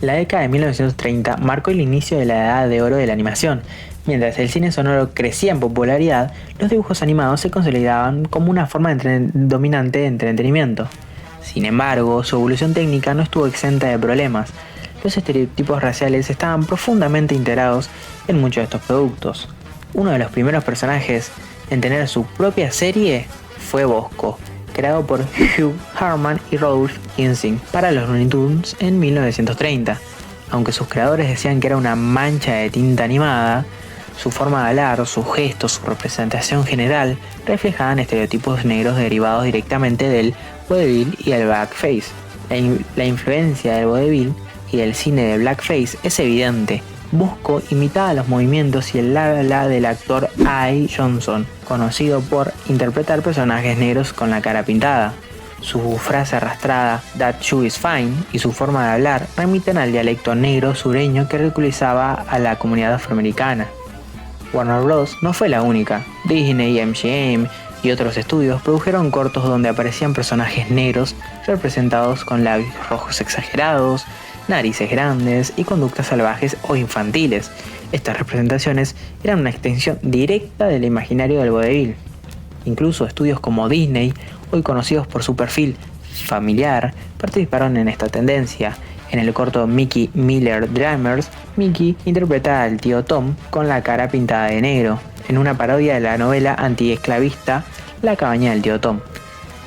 La década de 1930 marcó el inicio de la edad de oro de la animación. Mientras el cine sonoro crecía en popularidad, los dibujos animados se consolidaban como una forma dominante de entretenimiento. Sin embargo, su evolución técnica no estuvo exenta de problemas. Los estereotipos raciales estaban profundamente integrados en muchos de estos productos. Uno de los primeros personajes en tener su propia serie fue Bosco, creado por Hugh Harman y Rodolph Ising para los Looney Tunes en 1930. Aunque sus creadores decían que era una mancha de tinta animada, su forma de hablar, sus gestos, su representación general reflejaban estereotipos negros derivados directamente del vodevil y el blackface. La influencia del vodevil y del cine de blackface es evidente. Bosco imitaba los movimientos y el habla del actor Al Johnson, conocido por interpretar personajes negros con la cara pintada. Su frase arrastrada, "That shoe is fine", y su forma de hablar remiten al dialecto negro sureño que ridiculizaba a la comunidad afroamericana. Warner Bros. No fue la única. Disney, MGM y otros estudios produjeron cortos donde aparecían personajes negros representados con labios rojos exagerados, narices grandes y conductas salvajes o infantiles. Estas representaciones eran una extensión directa del imaginario del vodevil. Incluso estudios como Disney, hoy conocidos por su perfil familiar, participaron en esta tendencia. En el corto Mickey Miller Dreamers, Mickey interpreta al tío Tom con la cara pintada de negro, en una parodia de la novela antiesclavista La cabaña del tío Tom.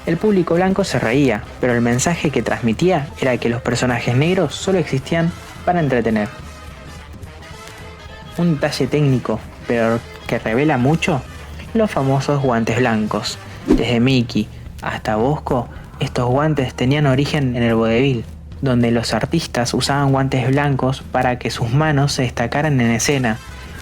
El público blanco se reía, pero el mensaje que transmitía era que los personajes negros solo existían para entretener. Un detalle técnico, pero que revela mucho, los famosos guantes blancos. Desde Mickey hasta Bosco, estos guantes tenían origen en el vodevil, donde los artistas usaban guantes blancos para que sus manos se destacaran en escena,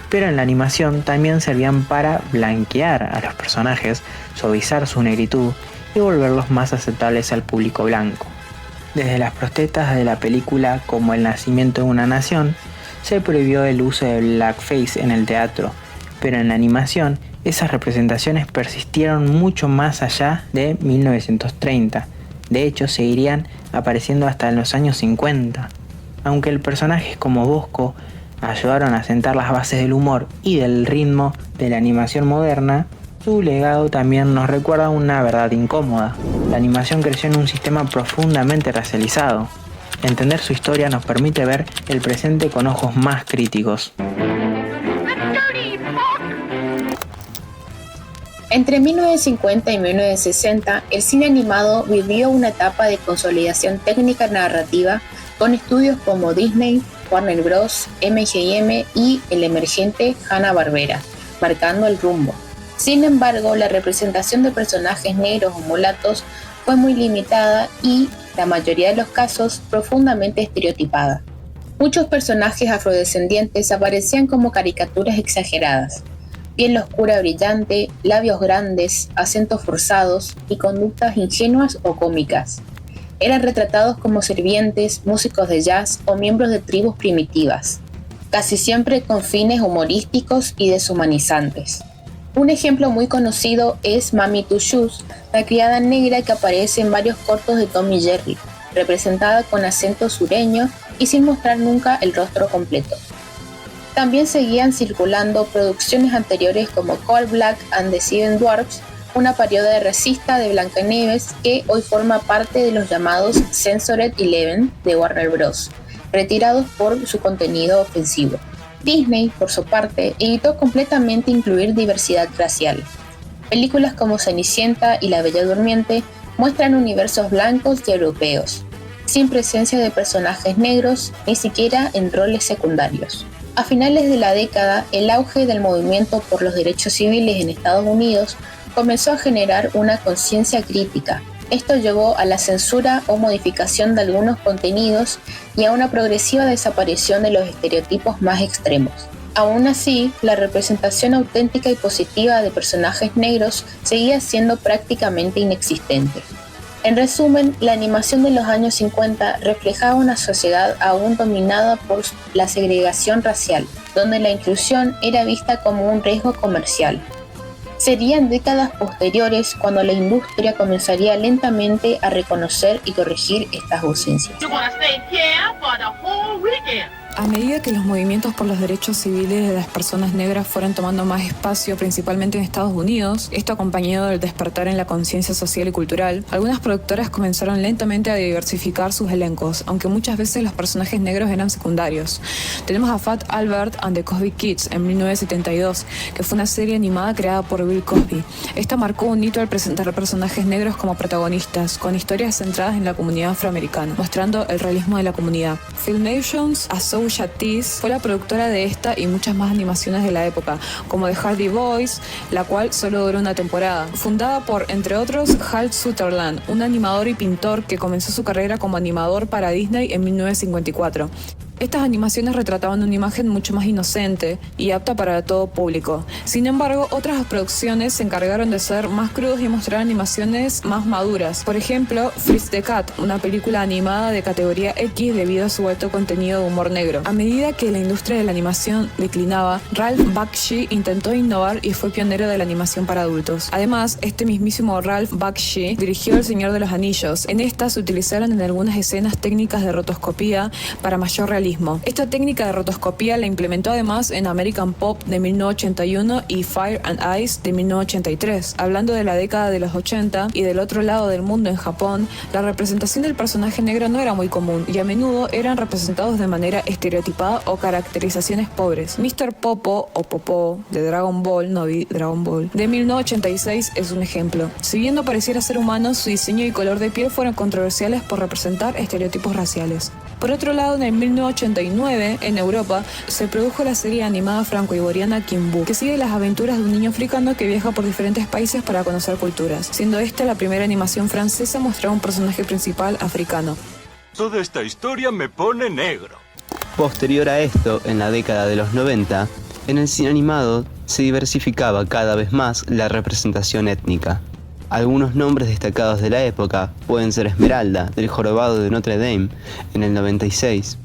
pero en la animación también servían para blanquear a los personajes, suavizar su negritud y volverlos más aceptables al público blanco. Desde las protestas de la película como El nacimiento de una nación, se prohibió el uso de blackface en el teatro, pero en la animación esas representaciones persistieron mucho más allá de 1930. De hecho, seguirían apareciendo hasta en los años 50. Aunque el personajes como Bosco ayudaron a sentar las bases del humor y del ritmo de la animación moderna, su legado también nos recuerda una verdad incómoda. La animación creció en un sistema profundamente racializado. Entender su historia nos permite ver el presente con ojos más críticos. Entre 1950 y 1960, el cine animado vivió una etapa de consolidación técnica narrativa con estudios como Disney, Warner Bros., MGM y el emergente Hanna-Barbera, marcando el rumbo. Sin embargo, la representación de personajes negros o mulatos fue muy limitada y, la mayoría de los casos, profundamente estereotipada. Muchos personajes afrodescendientes aparecían como caricaturas exageradas. Piel oscura brillante, labios grandes, acentos forzados y conductas ingenuas o cómicas. Eran retratados como sirvientes, músicos de jazz o miembros de tribus primitivas, casi siempre con fines humorísticos y deshumanizantes. Un ejemplo muy conocido es Mammy Two Shoes, la criada negra que aparece en varios cortos de Tom y Jerry, representada con acento sureño y sin mostrar nunca el rostro completo. También seguían circulando producciones anteriores como Coal Black and the Seven Dwarfs, una parodia racista de Blancanieves que hoy forma parte de los llamados Censored 11 de Warner Bros., retirados por su contenido ofensivo. Disney, por su parte, evitó completamente incluir diversidad racial. Películas como Cenicienta y La Bella Durmiente muestran universos blancos y europeos, sin presencia de personajes negros, ni siquiera en roles secundarios. A finales de la década, el auge del movimiento por los derechos civiles en Estados Unidos comenzó a generar una conciencia crítica. Esto llevó a la censura o modificación de algunos contenidos y a una progresiva desaparición de los estereotipos más extremos. Aún así, la representación auténtica y positiva de personajes negros seguía siendo prácticamente inexistente. En resumen, la animación de los años 50 reflejaba una sociedad aún dominada por la segregación racial, donde la inclusión era vista como un riesgo comercial. Serían décadas posteriores cuando la industria comenzaría lentamente a reconocer y corregir estas ausencias. A medida que los movimientos por los derechos civiles de las personas negras fueron tomando más espacio, principalmente en Estados Unidos, esto acompañado del despertar en la conciencia social y cultural, algunas productoras comenzaron lentamente a diversificar sus elencos, aunque muchas veces los personajes negros eran secundarios. Tenemos a Fat Albert and the Cosby Kids en 1972, que fue una serie animada creada por Bill Cosby. Esta marcó un hito al presentar personajes negros como protagonistas, con historias centradas en la comunidad afroamericana, mostrando el realismo de la comunidad. Filmations Associates fue la productora de esta y muchas más animaciones de la época, como The Hardy Boys, la cual solo duró una temporada. Fundada por, entre otros, Hal Sutherland, un animador y pintor que comenzó su carrera como animador para Disney en 1954. Estas animaciones retrataban una imagen mucho más inocente y apta para todo público. Sin embargo, otras producciones se encargaron de ser más crudos y mostrar animaciones más maduras. Por ejemplo, Fritz the Cat, una película animada de categoría X debido a su alto contenido de humor negro. A medida que la industria de la animación declinaba, Ralph Bakshi intentó innovar y fue pionero de la animación para adultos. Además, este mismísimo Ralph Bakshi dirigió El Señor de los Anillos. En esta se utilizaron en algunas escenas técnicas de rotoscopía para mayor realismo. Esta técnica de rotoscopía la implementó además en American Pop de 1981 y Fire and Ice de 1983. Hablando de la década de los 80 y del otro lado del mundo en Japón, la representación del personaje negro no era muy común y a menudo eran representados de manera estereotipada o caracterizaciones pobres. Mr. Popo o Popo de Dragon Ball, no vi Dragon Ball, de 1986 es un ejemplo. Si bien no pareciera ser humano, su diseño y color de piel fueron controversiales por representar estereotipos raciales. Por otro lado, en el 1989, en Europa, se produjo la serie animada franco-ivoriana Kimbu, que sigue las aventuras de un niño africano que viaja por diferentes países para conocer culturas, siendo esta la primera animación francesa a mostrar un personaje principal africano. Toda esta historia me pone negro. Posterior a esto, en la década de los 90, en el cine animado se diversificaba cada vez más la representación étnica. Algunos nombres destacados de la época pueden ser Esmeralda, del Jorobado de Notre Dame, en el 96.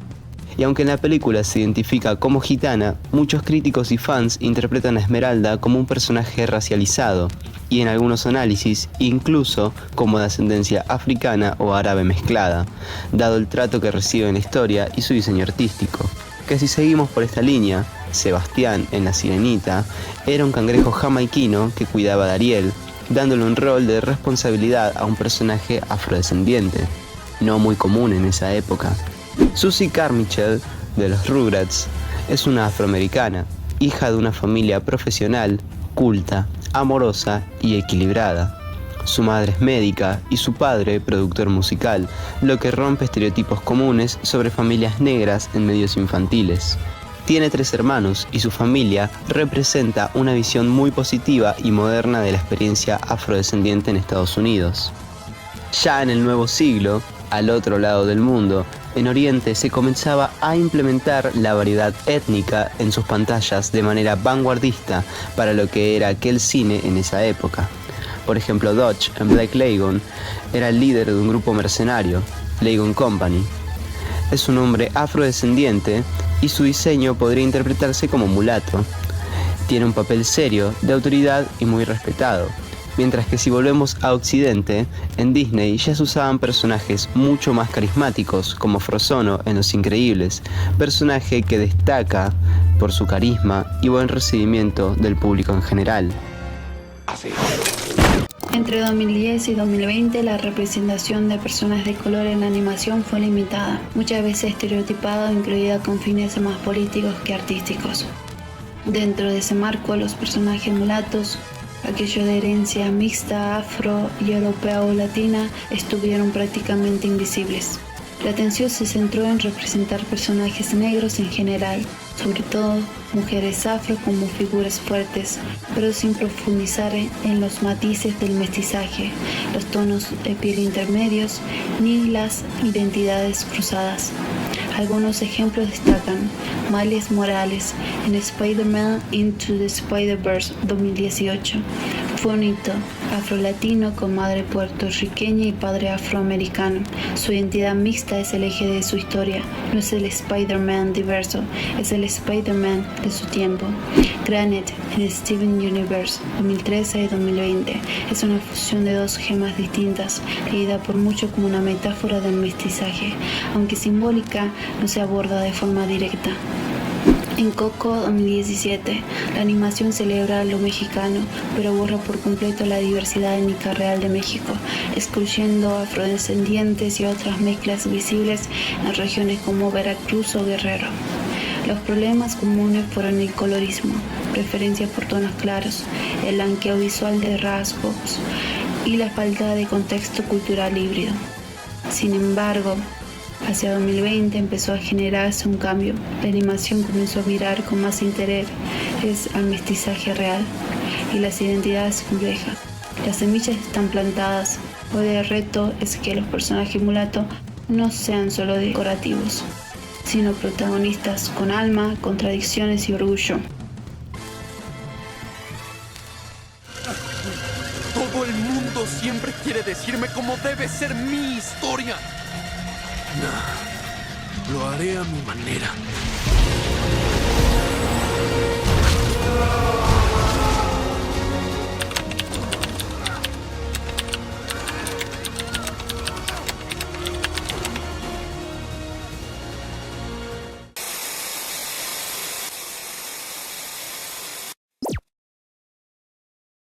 Y aunque en la película se identifica como gitana, muchos críticos y fans interpretan a Esmeralda como un personaje racializado, y en algunos análisis incluso como de ascendencia africana o árabe mezclada, dado el trato que recibe en la historia y su diseño artístico. Que si seguimos por esta línea, Sebastián en La Sirenita era un cangrejo jamaiquino que cuidaba de Ariel, dándole un rol de responsabilidad a un personaje afrodescendiente, no muy común en esa época. Susie Carmichael, de los Rugrats, es una afroamericana, hija de una familia profesional, culta, amorosa y equilibrada. Su madre es médica y su padre productor musical, lo que rompe estereotipos comunes sobre familias negras en medios infantiles. Tiene 3 hermanos y su familia representa una visión muy positiva y moderna de la experiencia afrodescendiente en Estados Unidos. Ya en el nuevo siglo, al otro lado del mundo, en Oriente se comenzaba a implementar la variedad étnica en sus pantallas de manera vanguardista para lo que era aquel cine en esa época. Por ejemplo, Dodge en Black Lagoon era el líder de un grupo mercenario, Lagoon Company. Es un hombre afrodescendiente y su diseño podría interpretarse como mulato. Tiene un papel serio, de autoridad y muy respetado. Mientras que si volvemos a Occidente, en Disney ya se usaban personajes mucho más carismáticos, como Frozono en Los Increíbles, personaje que destaca por su carisma y buen recibimiento del público en general. Entre 2010 y 2020, la representación de personas de color en la animación fue limitada, muchas veces estereotipada o incluida con fines más políticos que artísticos. Dentro de ese marco, los personajes mulatos, aquellos de herencia mixta, afro y europea o latina, estuvieron prácticamente invisibles. La atención se centró en representar personajes negros en general, sobre todo mujeres afro como figuras fuertes, pero sin profundizar en los matices del mestizaje, los tonos de piel intermedios, ni las identidades cruzadas. Algunos ejemplos destacan Miles Morales en Spider-Man Into the Spider-Verse 2018. Fue un hito afrolatino con madre puertorriqueña y padre afroamericano. Su identidad mixta es el eje de su historia. No es el Spider-Man diverso, es el Spider-Man de su tiempo. Granite en Steven Universe 2013 y 2020 es una fusión de dos gemas distintas, leída por muchos como una metáfora del mestizaje, aunque simbólica, no se aborda de forma directa. En Coco 2017, la animación celebra lo mexicano, pero borra por completo la diversidad étnica real de México, excluyendo afrodescendientes y otras mezclas visibles en regiones como Veracruz o Guerrero. Los problemas comunes fueron el colorismo, preferencia por tonos claros, el blanqueo visual de rasgos y la falta de contexto cultural híbrido. Sin embargo, hacia 2020 empezó a generarse un cambio. La animación comenzó a mirar con más interés al mestizaje real y las identidades complejas. Las semillas están plantadas. Hoy el reto es que los personajes mulatos no sean solo decorativos, sino protagonistas con alma, contradicciones y orgullo. Todo el mundo siempre quiere decirme cómo debe ser mi historia. No, lo haré a mi manera.